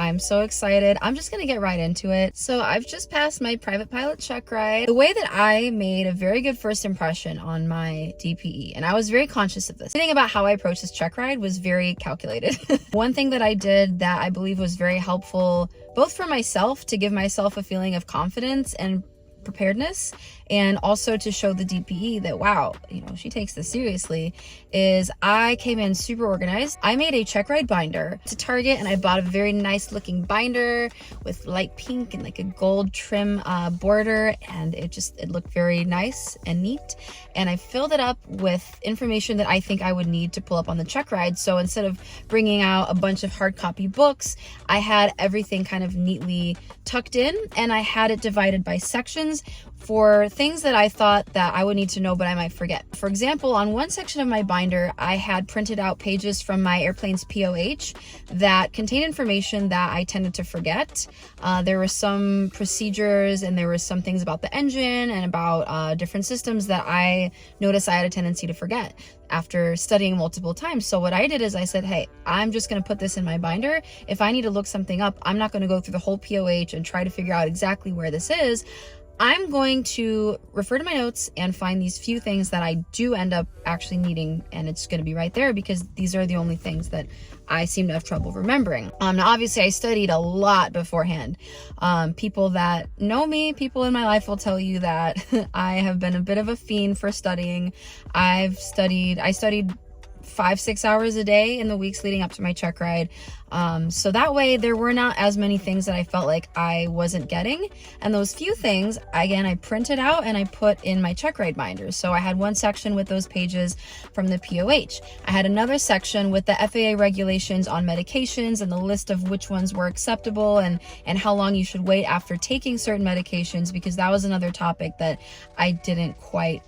I'm so excited. I'm just gonna get right into it. So I've just passed my Private Pilot Checkride. The way that I made a very good first impression on my DPE, and I was very conscious of this. The thing about how I approached this check ride was very calculated. One thing that I did that I believe was very helpful, both for myself to give myself a feeling of confidence and preparedness, and also to show the DPE that, wow, she takes this seriously, is I came in super organized. I made a check ride binder to Target, and I bought a very nice looking binder with light pink and like a gold trim border, and it looked very nice and neat. And I filled it up with information that I think I would need to pull up on the check ride. So instead of bringing out a bunch of hard copy books, I had everything kind of neatly tucked in, and I had it divided by sections for things that I thought that I would need to know but I might forget. For example, on one section of my binder, I had printed out pages from my airplane's POH that contained information that I tended to forget. There were some procedures, and there were some things about the engine and about different systems that I noticed I had a tendency to forget after studying multiple times. So what I did is I said, hey, I'm just gonna put this in my binder. If I need to look something up, I'm not gonna go through the whole POH and try to figure out exactly where this is. I'm going to refer to my notes and find these few things that I do end up actually needing, and it's going to be right there because these are the only things that I seem to have trouble remembering. Now obviously I studied a lot beforehand. People that know me, people in my life will tell you that I have been a bit of a fiend for studying. I studied 5-6 hours a day in the weeks leading up to my check ride. So that way there were not as many things that I felt like I wasn't getting. And those few things, again, I printed out and I put in my check ride binder. So I had one section with those pages from the POH. I had another section with the FAA regulations on medications and the list of which ones were acceptable and how long you should wait after taking certain medications, because that was another topic that I didn't quite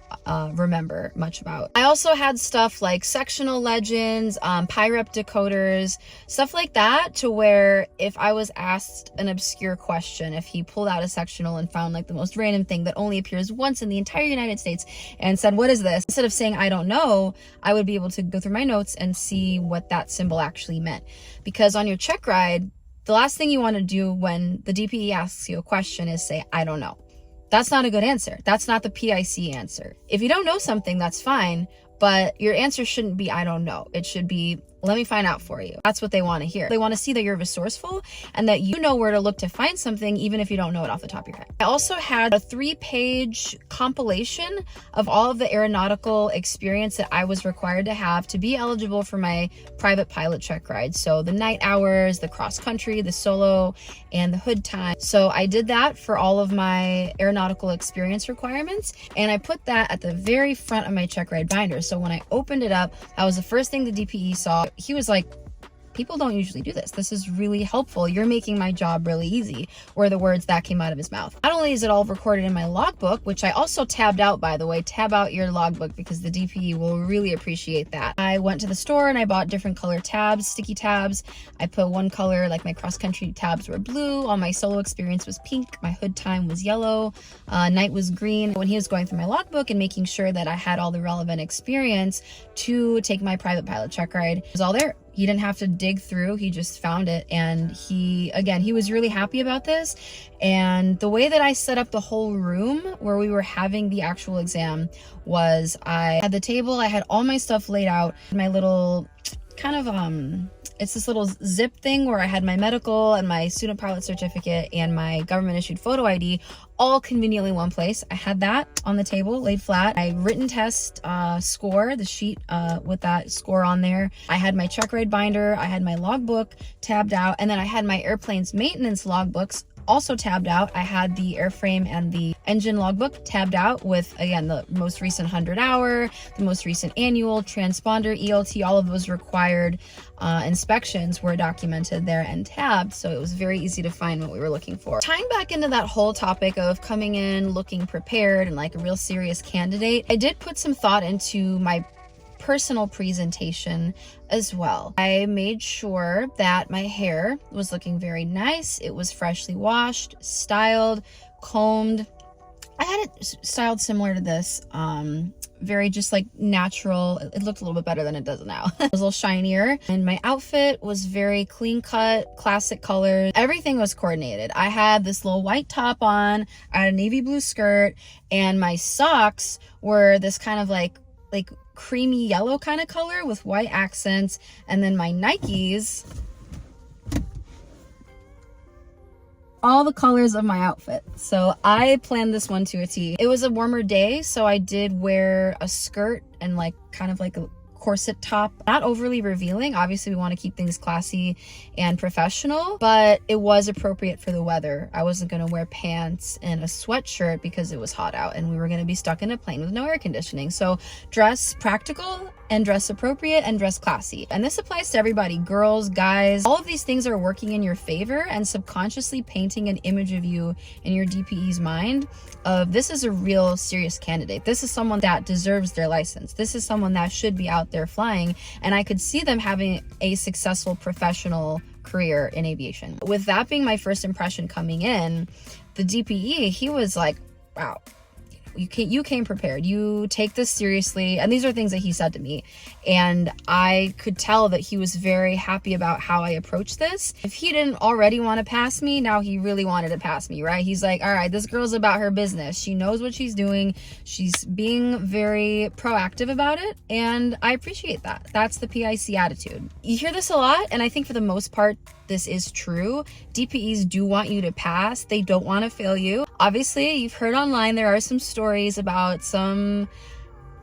remember much about. I also had stuff like sectional legends, PIREP decoders, stuff like that, to where if I was asked an obscure question, if he pulled out a sectional and found like the most random thing that only appears once in the entire United States and said, what is this? Instead of saying, I don't know, I would be able to go through my notes and see what that symbol actually meant. Because on your check ride, the last thing you want to do when the DPE asks you a question is say, I don't know. That's not a good answer. That's not the PIC answer. If you don't know something, that's fine, but your answer shouldn't be, I don't know. It should be, let me find out for you. That's what they want to hear. They want to see that you're resourceful and that you know where to look to find something, even if you don't know it off the top of your head. I also had a 3-page compilation of all of the aeronautical experience that I was required to have to be eligible for my Private Pilot Check Ride. So the night hours, the cross country, the solo, and the hood time. So I did that for all of my aeronautical experience requirements, and I put that at the very front of my check ride binder. So when I opened it up, that was the first thing the DPE saw. He was like, people don't usually do this. This is really helpful. You're making my job really easy, were the words that came out of his mouth. Not only is it all recorded in my logbook, which I also tabbed out, by the way. Tab out your logbook because the DPE will really appreciate that. I went to the store and I bought different color tabs, sticky tabs. I put one color, like my cross-country tabs were blue. All my solo experience was pink. My hood time was yellow. Night was green. When he was going through my logbook and making sure that I had all the relevant experience to take my Private Pilot Check Ride, it was all there. He didn't have to dig through, he just found it. And he was really happy about this. And the way that I set up the whole room where we were having the actual exam was I had the table, I had all my stuff laid out, my little kind of, it's this little zip thing where I had my medical and my student pilot certificate and my government issued photo ID all conveniently in one place. I had that on the table laid flat. My written test score, the sheet with that score on there. I had my check ride binder. I had my logbook tabbed out, and then I had my airplane's maintenance logbooks also tabbed out. I had the airframe and the engine logbook tabbed out with, again, the most recent 100-hour, the most recent annual, transponder, ELT, all of those required inspections were documented there and tabbed, so it was very easy to find what we were looking for. Tying back into that whole topic of coming in looking prepared and like a real serious candidate, I did put some thought into my personal presentation as well. I made sure that my hair was looking very nice. It was freshly washed, styled, combed. I had it styled similar to this, very just like natural. It looked a little bit better than it does now. It was a little shinier, and my outfit was very clean cut, classic colors. Everything was coordinated. I had this little white top on, I had a navy blue skirt, and my socks were this kind of like creamy yellow kind of color with white accents, and then my Nikes, all the colors of my outfit. So I planned this one to a T. It was a warmer day, so I did wear a skirt and like kind of like a corset top, not overly revealing. Obviously we want to keep things classy and professional, but it was appropriate for the weather. I wasn't going to wear pants and a sweatshirt because it was hot out and we were going to be stuck in a plane with no air conditioning. So dress practical and dress appropriate and dress classy. And this applies to everybody, girls, guys. All of these things are working in your favor and subconsciously painting an image of you in your DPE's mind of this is a real serious candidate. This is someone that deserves their license. This is someone that should be out there flying. And I could see them having a successful professional career in aviation. With that being my first impression coming in, the DPE, he was like, wow, you came prepared. You take this seriously. And these are things that he said to me. And I could tell that he was very happy about how I approached this. If he didn't already want to pass me, now he really wanted to pass me, right? He's like, all right, this girl's about her business. She knows what she's doing. She's being very proactive about it. And I appreciate that. That's the PIC attitude. You hear this a lot. And I think for the most part, this is true. DPEs do want you to pass. They don't want to fail you. Obviously, you've heard online, there are some stories about some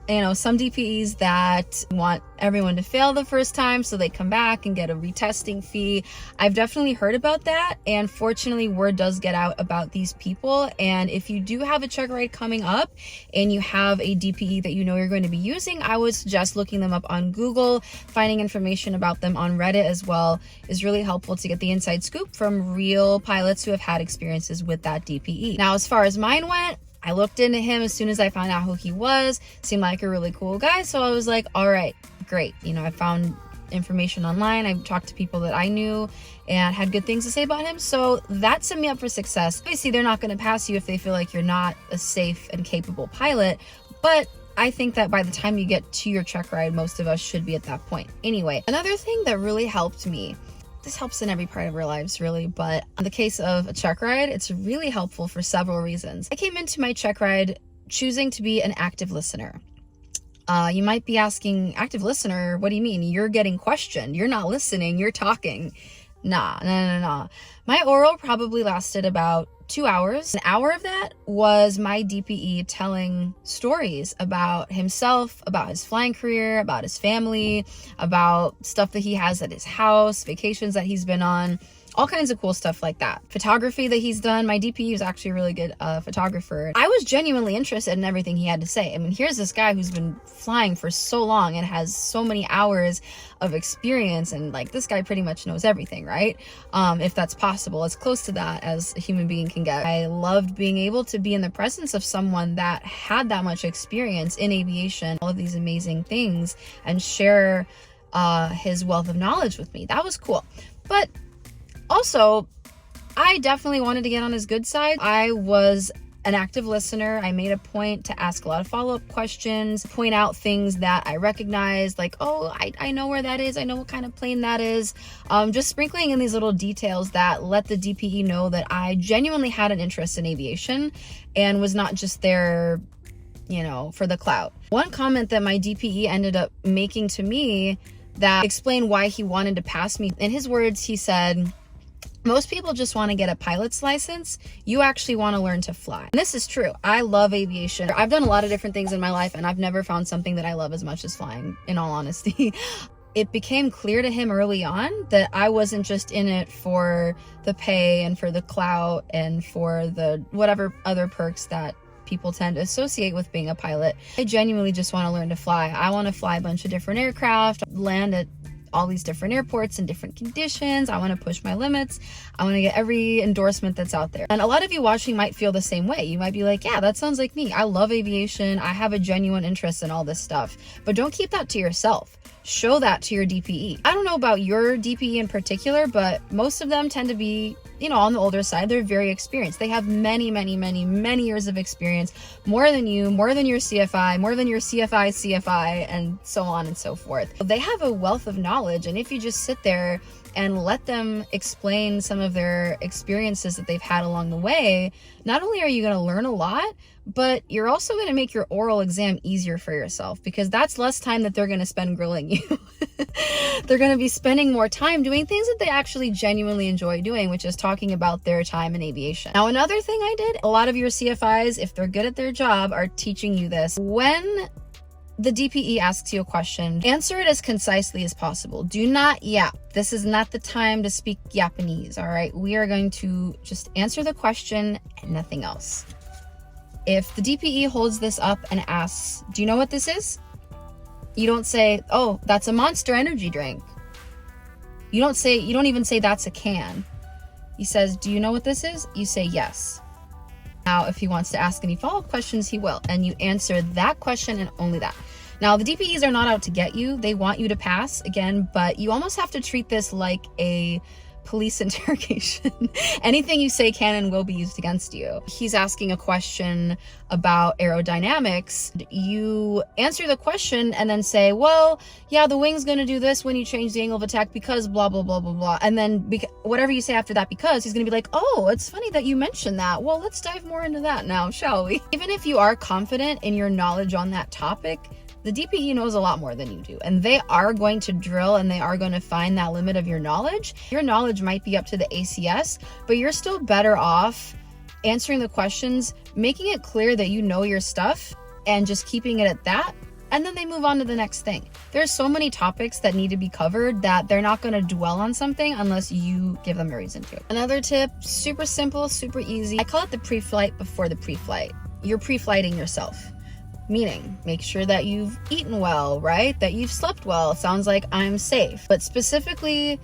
DPEs that want everyone to fail the first time so they come back and get a retesting fee. I've definitely heard about that, and fortunately word does get out about these people. And if you do have a checkride coming up and you have a DPE that you know you're going to be using, I would suggest looking them up on Google. Finding information about them on Reddit as well is really helpful to get the inside scoop from real pilots who have had experiences with that DPE. Now, as far as mine went, I looked into him as soon as I found out who he was. Seemed like a really cool guy. So I was like, all right, great. I found information online. I talked to people that I knew and had good things to say about him. So that set me up for success. Obviously, they're not going to pass you if they feel like you're not a safe and capable pilot. But I think that by the time you get to your check ride, most of us should be at that point. Anyway, another thing that really helped me, this helps in every part of our lives really, but in the case of a check ride, it's really helpful for several reasons. I came into my check ride choosing to be an active listener. You might be asking, active listener, what do you mean? You're getting questioned. You're not listening, you're talking. Nah. My oral probably lasted about 2 hours. An hour of that was my DPE telling stories about himself, about his flying career, about his family, about stuff that he has at his house, vacations that he's been on, all kinds of cool stuff like that. Photography that he's done. My DPE is actually a really good photographer. I was genuinely interested in everything he had to say. I mean, here's this guy who's been flying for so long and has so many hours of experience, and like this guy pretty much knows everything, right? If that's possible, as close to that as a human being can get. I loved being able to be in the presence of someone that had that much experience in aviation, all of these amazing things, and share his wealth of knowledge with me. That was cool. But also, I definitely wanted to get on his good side. I was an active listener. I made a point to ask a lot of follow-up questions, point out things that I recognized, like, oh, I know where that is. I know what kind of plane that is. Just sprinkling in these little details that let the DPE know that I genuinely had an interest in aviation and was not just there, for the clout. One comment that my DPE ended up making to me that explained why he wanted to pass me. In his words, he said, most people just want to get a pilot's license. You actually want to learn to fly. And this is true. I love aviation. I've done a lot of different things in my life, and I've never found something that I love as much as flying, in all honesty. It became clear to him early on that I wasn't just in it for the pay and for the clout and for the whatever other perks that people tend to associate with being a pilot. I genuinely just want to learn to fly. I want to fly a bunch of different aircraft, land at all these different airports in different conditions. I want to push my limits. I want to get every endorsement that's out there. And a lot of you watching might feel the same way. You might be like, yeah, that sounds like me. I love aviation. I have a genuine interest in all this stuff. But don't keep that to yourself. show that to your DPE. I don't know about your DPE in particular, but most of them tend to be, you know, on the older side. They're very experienced. They have many years of experience, more than you, more than your CFI, more than your CFI, and so on and so forth. They have a wealth of knowledge, and if you just sit there and let them explain some of their experiences that they've had along the way, not only are you going to learn a lot, but you're also going to make your oral exam easier for yourself, because that's less time that they're going to spend grilling you. They're going to be spending more time doing things that they actually genuinely enjoy doing, which is talking about their time in aviation. Now, another thing I did, a lot of your CFIs, if they're good at their job, are teaching you this. When the DPE asks you a question, answer it as concisely as possible. Do not yap. This is not the time to speak Japanese, all right? We are going to just answer the question and nothing else. If the DPE holds this up and asks, do you know what this is? You don't say, oh, that's a Monster energy drink. You don't even say that's a can. He says, do you know what this is? You say yes. Now, if he wants to ask any follow-up questions, he will, and you answer that question and only that. Now, the DPEs are not out to get you. They want you to pass, again, but you almost have to treat this like a police interrogation. Anything you say can and will be used against you. He's asking a question about aerodynamics. You answer the question and then say, well, yeah, the wing's going to do this when you change the angle of attack because blah, blah, blah, blah, blah. And then whatever you say after that, because he's going to be like, oh, it's funny that you mentioned that. Well, let's dive more into that now, shall we? Even if you are confident in your knowledge on that topic, the DPE knows a lot more than you do, and they are going to drill and they are going to find that limit of your knowledge. Your knowledge might be up to the ACS, but you're still better off answering the questions, making it clear that you know your stuff, and just keeping it at that. And then they move on to the next thing. There's so many topics that need to be covered that they're not going to dwell on something unless you give them a reason to. Another tip, super simple, super easy. I call it the pre-flight before the pre-flight. You're pre-flighting yourself. Meaning, make sure that you've eaten well, right? That you've slept well. Sounds like I'm safe. But specifically,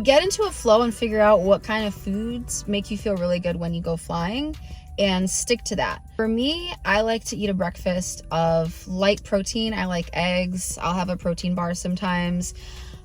get into a flow and figure out what kind of foods make you feel really good when you go flying, and stick to that. For me, I like to eat a breakfast of light protein. I like eggs. I'll have a protein bar sometimes.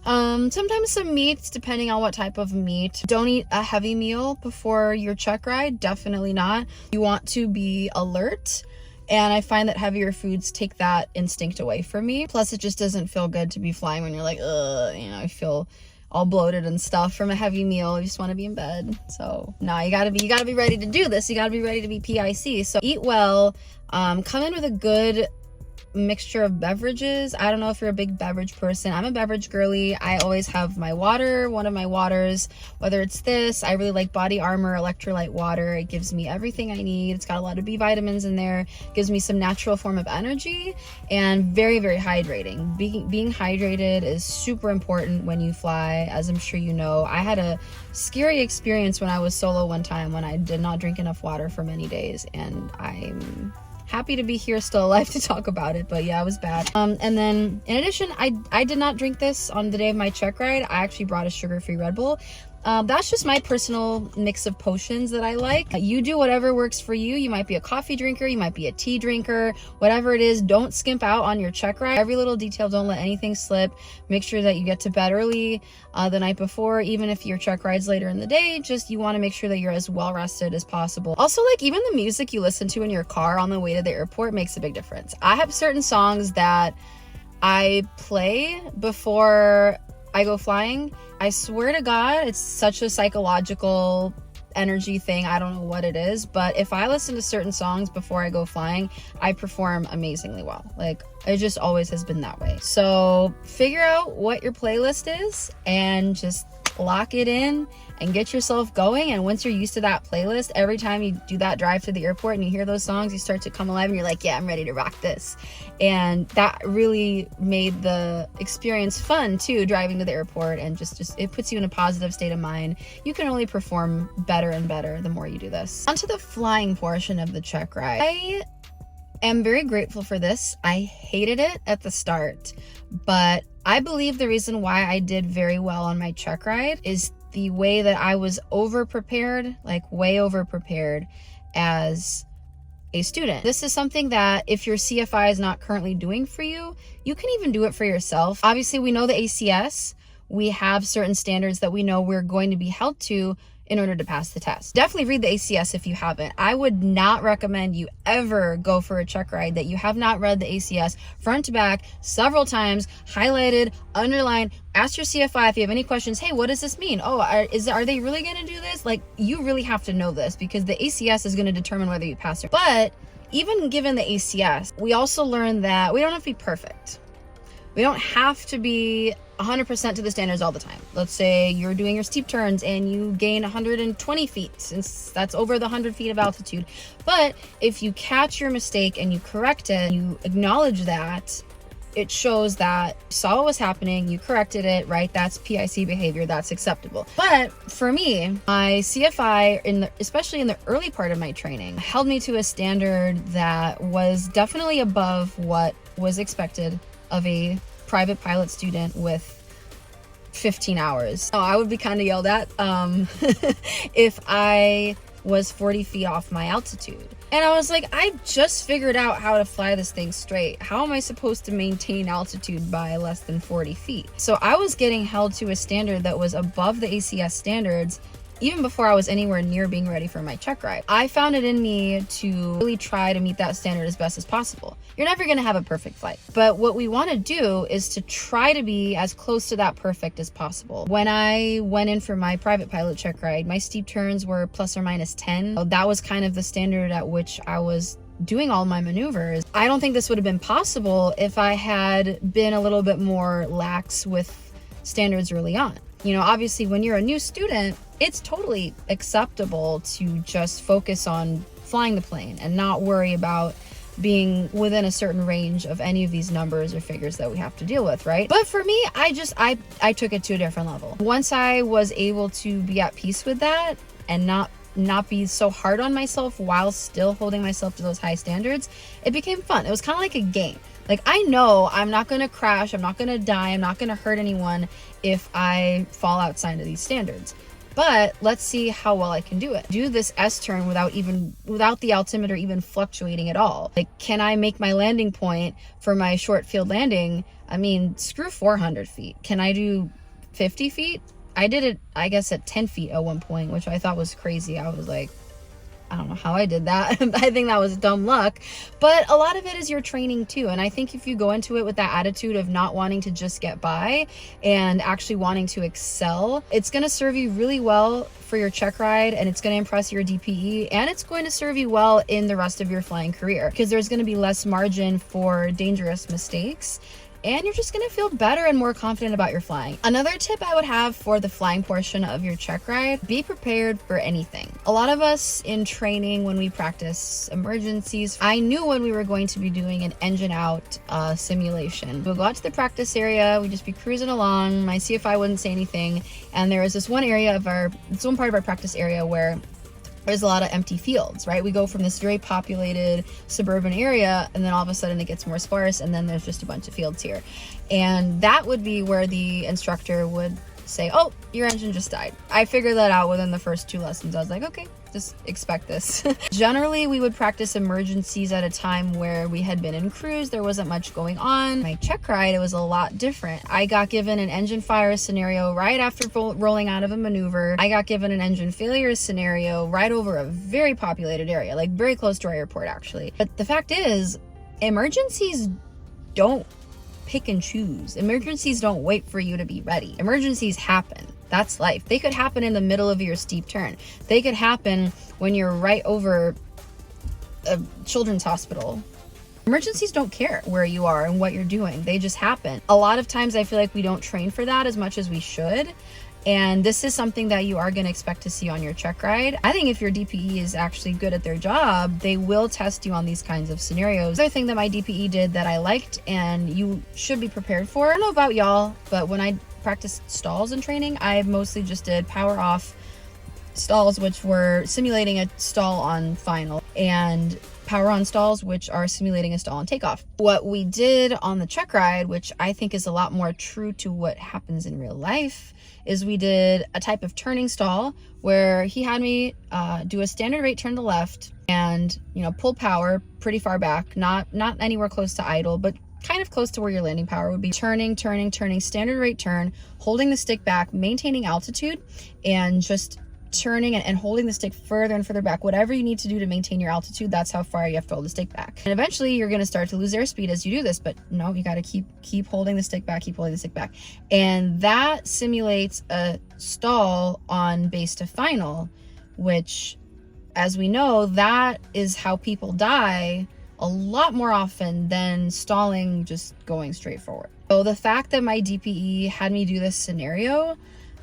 Sometimes some meats, depending on what type of meat. Don't eat a heavy meal before your check ride. Definitely not. You want to be alert. And I find that heavier foods take that instinct away from me. Plus, it just doesn't feel good to be flying when you're like, ugh, you know, I feel all bloated and stuff from a heavy meal. You just want to be in bed. So no, you gotta be ready to do this. You gotta be ready to be PIC. So eat well, come in with a good mixture of beverages. I don't know if you're a big beverage person. I'm a beverage girly. I always have my water, one of my waters, whether it's this. I really like Body Armor electrolyte water. It gives me everything I need. It's got a lot of B vitamins in there. It gives me some natural form of energy, and very hydrating. Being hydrated is super important when you fly, as I'm sure you know. I had a scary experience when I was solo one time when I did not drink enough water for many days, and I'm happy to be here still alive to talk about it, but yeah, it was bad. And then in addition, I did not drink this on the day of my check ride. I actually brought a sugar-free Red Bull. That's just my personal mix of potions that I like. You do whatever works for you. You might be a coffee drinker, you might be a tea drinker, whatever it is. Don't skimp out on your check ride. Every little detail, don't let anything slip. Make sure that you get to bed early the night before. Even if your check ride's later in the day, just you want to make sure that you're as well rested as possible. Also, like, even the music you listen to in your car on the way to the airport makes a big difference. I have certain songs that I play before I go flying. I swear to God, it's such a psychological energy thing. I don't know what it is, but if I listen to certain songs before I go flying, I perform amazingly well. Like, it just always has been that way. So figure out what your playlist is and just lock it in and get yourself going. And once you're used to that playlist, every time you do that drive to the airport and you hear those songs, you start to come alive and you're like, yeah, I'm ready to rock this. And that really made the experience fun too, driving to the airport, and just it puts you in a positive state of mind. You can only perform better and better the more you do this. On to the flying portion of the check ride. I am very grateful for this. I hated it at the start, but I believe the reason why I did very well on my check ride is the way that I was over prepared, like way over prepared, as a student. This is something that if your CFI is not currently doing for you, you can even do it for yourself. Obviously, we know the ACS. We have certain standards that we know we're going to be held to in order to pass the test. Definitely read the ACS if you haven't. I would not recommend you ever go for a check ride that you have not read the ACS front to back several times, highlighted, underlined. Ask your CFI if you have any questions. Hey, what does this mean? Oh, are they really going to do this? Like, you really have to know this because the ACS is going to determine whether you pass or not. But even given the ACS, we also learned that we don't have to be perfect. We don't have to be 100% to the standards all the time. Let's say you're doing your steep turns and you gain 120 feet, since that's over the 100 feet of altitude. But if you catch your mistake and you correct it, you acknowledge that, it shows that you saw what was happening, you corrected it, right? That's PIC behavior, that's acceptable. But for me, my CFI, especially in the early part of my training, held me to a standard that was definitely above what was expected of a private pilot student with 15 hours. So I would be kind of yelled at if I was 40 feet off my altitude. And I was like, I just figured out how to fly this thing straight. How am I supposed to maintain altitude by less than 40 feet? So I was getting held to a standard that was above the ACS standards even before I was anywhere near being ready for my check ride. I found it in me to really try to meet that standard as best as possible. You're never going to have a perfect flight, but what we want to do is to try to be as close to that perfect as possible. When I went in for my private pilot check ride, my steep turns were plus or minus 10. So that was kind of the standard at which I was doing all my maneuvers. I don't think this would have been possible if I had been a little bit more lax with standards early on. You know, obviously when you're a new student, it's totally acceptable to just focus on flying the plane and not worry about being within a certain range of any of these numbers or figures that we have to deal with, right? But for me, I took it to a different level. Once I was able to be at peace with that and not be so hard on myself while still holding myself to those high standards, it became fun. It was kind of like a game. Like, I know I'm not going to crash, I'm not going to die, I'm not going to hurt anyone if I fall outside of these standards. But let's see how well I can do it. Do this S-turn without the altimeter even fluctuating at all. Like, can I make my landing point for my short field landing? I mean, screw 400 feet. Can I do 50 feet? I did it, I guess, at 10 feet at one point, which I thought was crazy. I was like, I don't know how I did that. I think that was dumb luck, but a lot of it is your training too. And I think if you go into it with that attitude of not wanting to just get by and actually wanting to excel, it's going to serve you really well for your check ride, and it's going to impress your DPE, and it's going to serve you well in the rest of your flying career because there's going to be less margin for dangerous mistakes. And you're just going to feel better and more confident about your flying. Another tip I would have for the flying portion of your check ride, be prepared for anything. A lot of us in training, when we practice emergencies, I knew when we were going to be doing an engine out simulation. We'll go out to the practice area, we'd just be cruising along, my CFI wouldn't say anything, and there was this one part of our practice area where there's a lot of empty fields, right? We go from this very populated suburban area, and then all of a sudden it gets more sparse, and then there's just a bunch of fields here. And that would be where the instructor would say, oh, your engine just died. I figured that out within the first 2 lessons. I was like, okay, just expect this. Generally, we would practice emergencies at a time where we had been in cruise. There wasn't much going on. My check ride, it was a lot different. I got given an engine fire scenario right after rolling out of a maneuver. I got given an engine failure scenario right over a very populated area, like very close to our airport, actually. But the fact is, emergencies don't pick and choose. Emergencies don't wait for you to be ready. Emergencies happen. That's life. They could happen in the middle of your steep turn. They could happen when you're right over a children's hospital. Emergencies don't care where you are and what you're doing. They just happen. A lot of times I feel like we don't train for that as much as we should. And this is something that you are going to expect to see on your check ride. I think if your DPE is actually good at their job, they will test you on these kinds of scenarios. Another thing that my DPE did that I liked and you should be prepared for, I don't know about y'all, but when I practiced stalls in training, I mostly just did power off stalls, which were simulating a stall on final. And power on stalls, which are simulating a stall on takeoff. What we did on the check ride, which I think is a lot more true to what happens in real life, is we did a type of turning stall where he had me do a standard rate turn to the left and, you know, pull power pretty far back, not anywhere close to idle, but kind of close to where your landing power would be. Turning, standard rate turn, holding the stick back, maintaining altitude, and just turning and holding the stick further and further back. Whatever you need to do to maintain your altitude, that's how far you have to hold the stick back. And eventually you're going to start to lose airspeed as you do this, but no, you got to keep holding the stick back, keep holding the stick back. And that simulates a stall on base to final, which, as we know, that is how people die a lot more often than stalling just going straight forward. So the fact that my DPE had me do this scenario,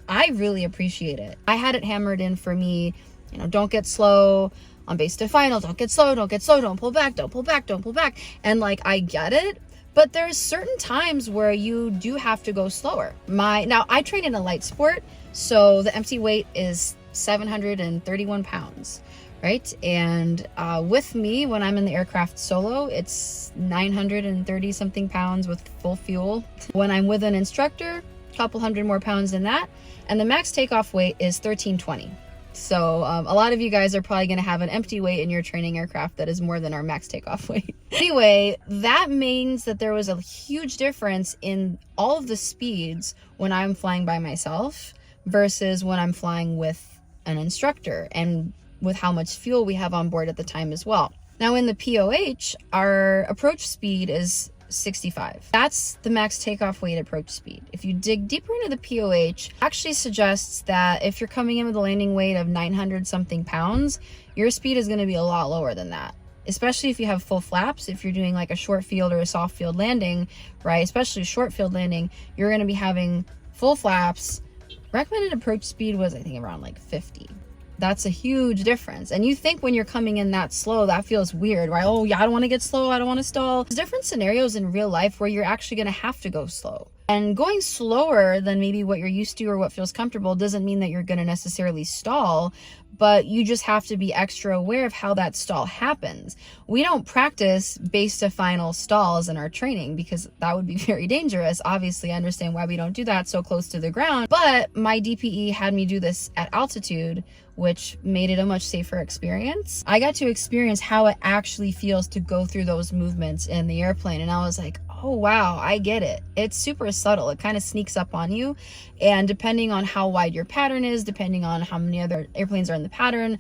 I really appreciate it. I had it hammered in for me, you know, don't get slow on base to final, don't get slow, don't pull back, don't pull back. And like, I get it, but there's certain times where you do have to go slower. Now I train in a light sport, so the empty weight is 731 pounds, right? And with me, when I'm in the aircraft solo, it's 930 something pounds with full fuel. When I'm with an instructor, a couple hundred more pounds than that. And the max takeoff weight is 1320. So a lot of you guys are probably going to have an empty weight in your training aircraft that is more than our max takeoff weight. Anyway, that means that there was a huge difference in all of the speeds when I'm flying by myself versus when I'm flying with an instructor, and with how much fuel we have on board at the time as well. Now in the POH, our approach speed is 65. That's the max takeoff weight approach speed. If you dig deeper into the POH, actually suggests that if you're coming in with a landing weight of 900 something pounds, your speed is going to be a lot lower than that. Especially if you have full flaps, if you're doing like a short field or a soft field landing, right? Especially short field landing, you're going to be having full flaps. Recommended approach speed was, I think, around like 50. That's a huge difference. And you think when you're coming in that slow, that feels weird, right? Oh yeah, I don't want to get slow, I don't want to stall. There's different scenarios in real life where you're actually going to have to go slow. And going slower than maybe what you're used to or what feels comfortable doesn't mean that you're going to necessarily stall, but you just have to be extra aware of how that stall happens. We don't practice base to final stalls in our training because that would be very dangerous. Obviously, I understand why we don't do that so close to the ground, but my DPE had me do this at altitude, which made it a much safer experience. I got to experience how it actually feels to go through those movements in the airplane, and I was like, oh wow, I get it. It's super subtle. It kind of sneaks up on you, and depending on how wide your pattern is, depending on how many other airplanes are in the pattern,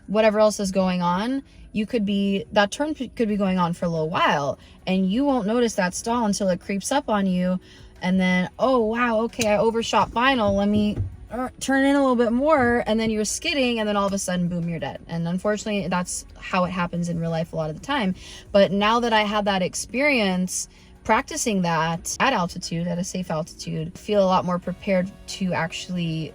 whatever else is going on, that turn could be going on for a little while, and you won't notice that stall until it creeps up on you, and then, oh wow, okay, I overshot final, let me turn in a little bit more, and then you're skidding, and then all of a sudden, boom, you're dead. And unfortunately, that's how it happens in real life a lot of the time. But now that I had that experience practicing that at altitude, at a safe altitude, I feel a lot more prepared to actually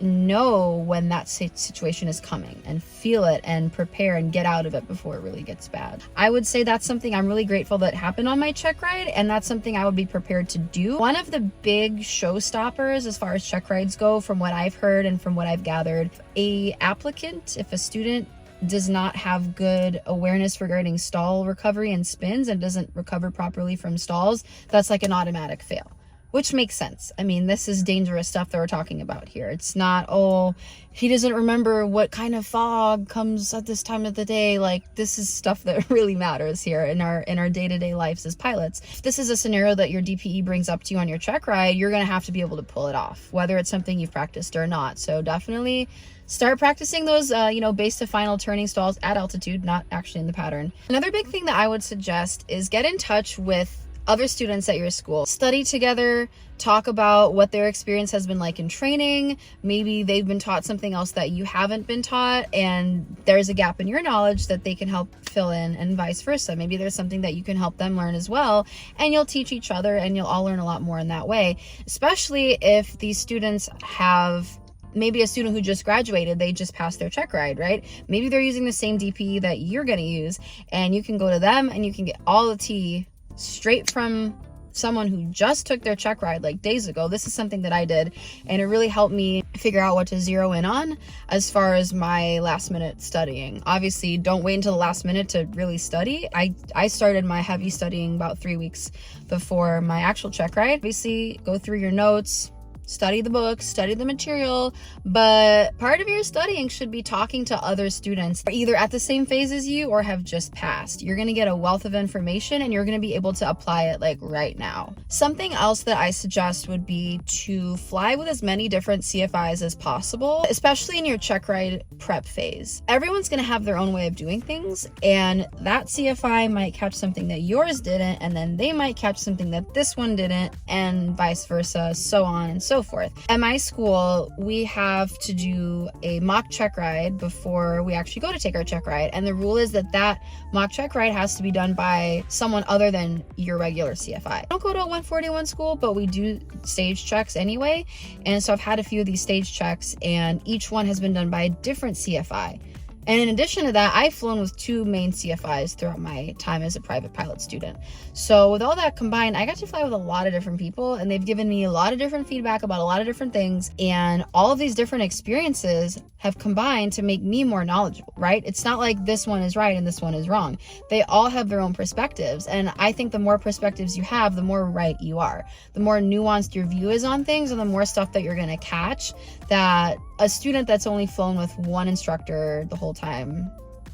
know when that situation is coming and feel it and prepare and get out of it before it really gets bad. I would say that's something I'm really grateful that happened on my check ride, and that's something I would be prepared to do. One of the big showstoppers as far as check rides go, from what I've heard and from what I've gathered, if a student does not have good awareness regarding stall recovery and spins and doesn't recover properly from stalls, that's like an automatic fail. Which makes sense. I mean, this is dangerous stuff that we're talking about here. It's not, oh, he doesn't remember what kind of fog comes at this time of the day. Like, this is stuff that really matters here in our day-to-day lives as pilots. If this is a scenario that your DPE brings up to you on your check ride, you're going to have to be able to pull it off, whether it's something you've practiced or not. So definitely start practicing those, base to final turning stalls at altitude, not actually in the pattern. Another big thing that I would suggest is get in touch with other students at your school. Study together, talk about what their experience has been like in training. Maybe they've been taught something else that you haven't been taught, and there's a gap in your knowledge that they can help fill in, and vice versa. Maybe there's something that you can help them learn as well, and you'll teach each other, and you'll all learn a lot more in that way, especially if these students have maybe a student who just graduated, they just passed their check ride, right? Maybe they're using the same DPE that you're going to use, and you can go to them and you can get all the tea straight from someone who just took their check ride like days ago, this is something that I did, and it really helped me figure out what to zero in on as far as my last minute studying. Obviously, don't wait until the last minute to really study. I started my heavy studying about 3 weeks before my actual check ride. Obviously, go through your notes, study the books, study the material, but part of your studying should be talking to other students either at the same phase as you or have just passed. You're going to get a wealth of information and you're going to be able to apply it like right now. Something else that I suggest would be to fly with as many different CFIs as possible, especially in your check ride prep phase. Everyone's going to have their own way of doing things, and that CFI might catch something that yours didn't, and then they might catch something that this one didn't, and vice versa, so on and so forth. At my school, we have to do a mock check ride before we actually go to take our check ride, and the rule is that that mock check ride has to be done by someone other than your regular CFI. I don't go to a 141 school, but we do stage checks anyway, and so I've had a few of these stage checks, and each one has been done by a different CFI. And in addition to that, I've flown with 2 main CFIs throughout my time as a private pilot student. So with all that combined, I got to fly with a lot of different people, and they've given me a lot of different feedback about a lot of different things. And all of these different experiences have combined to make me more knowledgeable, right? It's not like this one is right and this one is wrong. They all have their own perspectives. And I think the more perspectives you have, the more right you are. The more nuanced your view is on things, and the more stuff that you're going to catch that a student that's only flown with one instructor the whole time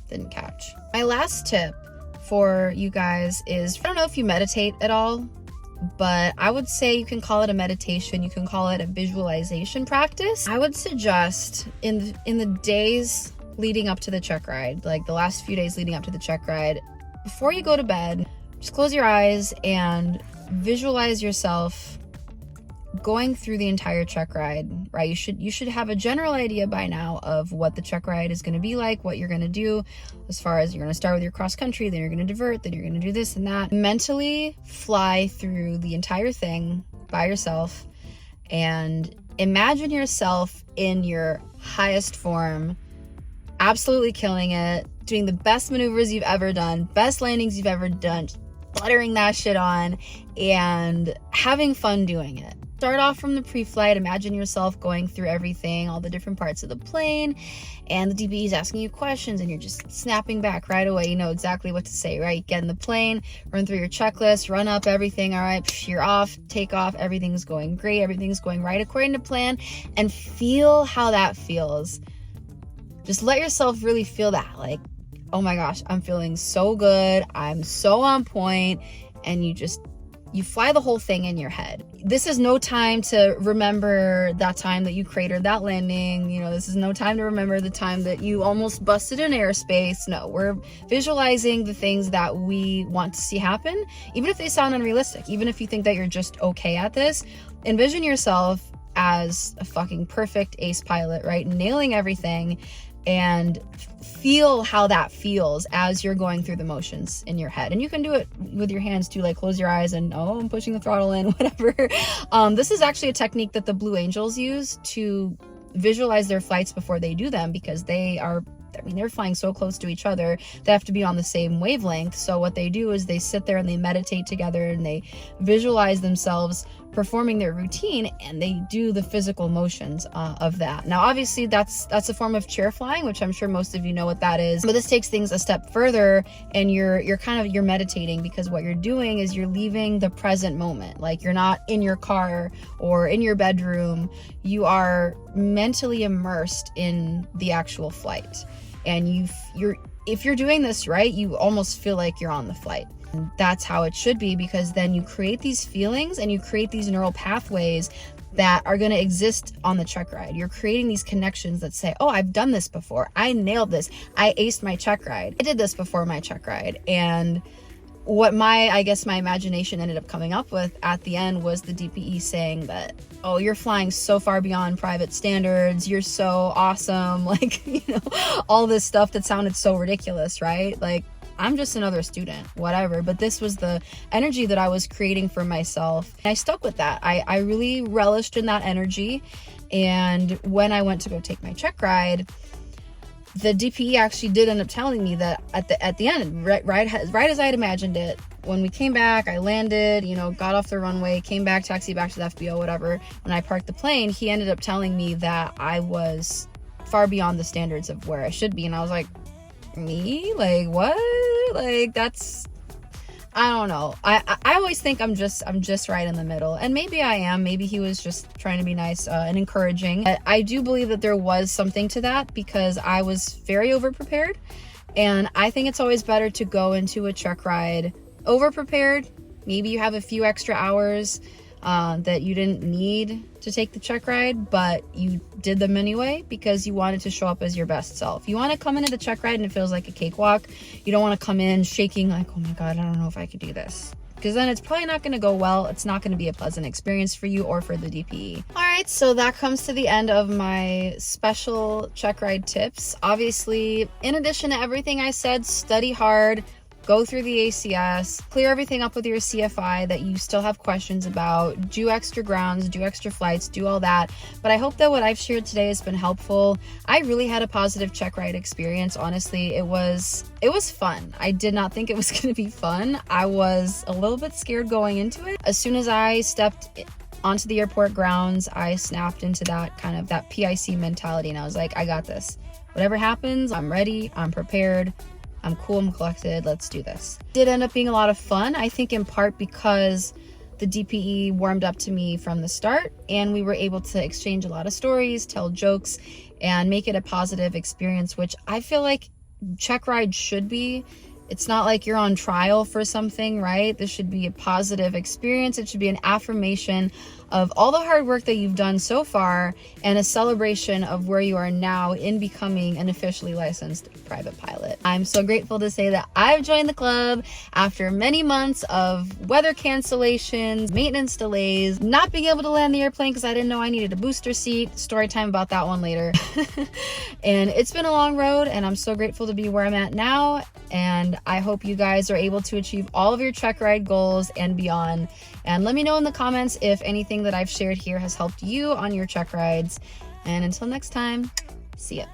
didn't catch. My last tip for you guys is, I don't know if you meditate at all, but I would say you can call it a meditation, you can call it a visualization practice. I would suggest in the days leading up to the check ride, like the last few days leading up to the check ride, before you go to bed, just close your eyes and visualize yourself going through the entire check ride, right? You should have a general idea by now of what the check ride is going to be like, what you're going to do, as far as you're going to start with your cross country, then you're going to divert, then you're going to do this and that. Mentally fly through the entire thing by yourself and imagine yourself in your highest form, absolutely killing it, doing the best maneuvers you've ever done, best landings you've ever done, buttering that shit on and having fun doing it. Start off from the pre-flight, imagine yourself going through everything, all the different parts of the plane, and the DPE is asking you questions and you're just snapping back right away. You know exactly what to say, right? Get in the plane, run through your checklist, run up everything, all right, you're off, take off, everything's going great, everything's going right according to plan, and feel how that feels. Just let yourself really feel that, like, oh my gosh, I'm feeling so good, I'm so on point, and you fly the whole thing in your head. This is no time to remember that time that you cratered that landing. You know, this is no time to remember the time that you almost busted in airspace. No, we're visualizing the things that we want to see happen, even if they sound unrealistic, even if you think that you're just okay at this. Envision yourself as a fucking perfect ace pilot, right? Nailing everything, and feel how that feels as you're going through the motions in your head. And you can do it with your hands too, like close your eyes and, oh, I'm pushing the throttle in, whatever. This is actually a technique that the Blue Angels use to visualize their flights before they do them, because they're flying so close to each other, they have to be on the same wavelength. So what they do is they sit there and they meditate together and they visualize themselves performing their routine, and they do the physical motions of that. Now, obviously, that's a form of chair flying, which I'm sure most of you know what that is. But this takes things a step further, and you're meditating, because what you're doing is you're leaving the present moment. Like, you're not in your car or in your bedroom. You are mentally immersed in the actual flight, and if you're doing this right, you almost feel like you're on the flight. And that's how it should be, because then you create these feelings and you create these neural pathways that are going to exist on the check ride. You're creating these connections that say, oh, I've done this before. I nailed this. I aced my check ride. I did this before my check ride. And what my imagination ended up coming up with at the end was the DPE saying that, oh, you're flying so far beyond private standards, you're so awesome, like, you know, all this stuff that sounded so ridiculous, right? Like, I'm just another student, whatever. But this was the energy that I was creating for myself. And I stuck with that. I really relished in that energy. And when I went to go take my check ride, the DPE actually did end up telling me that at the end, right as I had imagined it, when we came back, I landed, you know, got off the runway, came back, taxied back to the FBO, whatever. When I parked the plane, he ended up telling me that I was far beyond the standards of where I should be. And I was like, me? Like, what? Like, that's, I don't know. I always think I'm just right in the middle, and maybe I am. Maybe he was just trying to be nice and encouraging. But I do believe that there was something to that, because I was very over prepared, and I think it's always better to go into a check ride over prepared. Maybe you have a few extra hours that you didn't need to take the check ride, but you did them anyway because you wanted to show up as your best self. You want to come into the check ride and it feels like a cakewalk. You don't want to come in shaking like, oh my God, I don't know if I could do this. Because then it's probably not going to go well. It's not going to be a pleasant experience for you or for the DPE. All right, so that comes to the end of my special check ride tips. Obviously, in addition to everything I said, study hard, go through the ACS, clear everything up with your CFI that you still have questions about, do extra grounds, do extra flights, do all that. But I hope that what I've shared today has been helpful. I really had a positive check ride experience. Honestly, it was fun. I did not think it was going to be fun. I was a little bit scared going into it. As soon as I stepped onto the airport grounds, I snapped into that kind of that PIC mentality, and I was like, I got this. Whatever happens, I'm ready, I'm prepared, I'm cool, I'm collected, let's do this. It did end up being a lot of fun, I think in part because the DPE warmed up to me from the start, and we were able to exchange a lot of stories, tell jokes, and make it a positive experience, which I feel like check ride should be. It's not like you're on trial for something, right? This should be a positive experience. It should be an affirmation of all the hard work that you've done so far, and a celebration of where you are now in becoming an officially licensed private pilot. I'm so grateful to say that I've joined the club after many months of weather cancellations, maintenance delays, not being able to land the airplane because I didn't know I needed a booster seat. Story time about that one later. And it's been a long road, and I'm so grateful to be where I'm at now. And I hope you guys are able to achieve all of your check ride goals and beyond. And let me know in the comments if anything that I've shared here has helped you on your check rides. And until next time, see ya.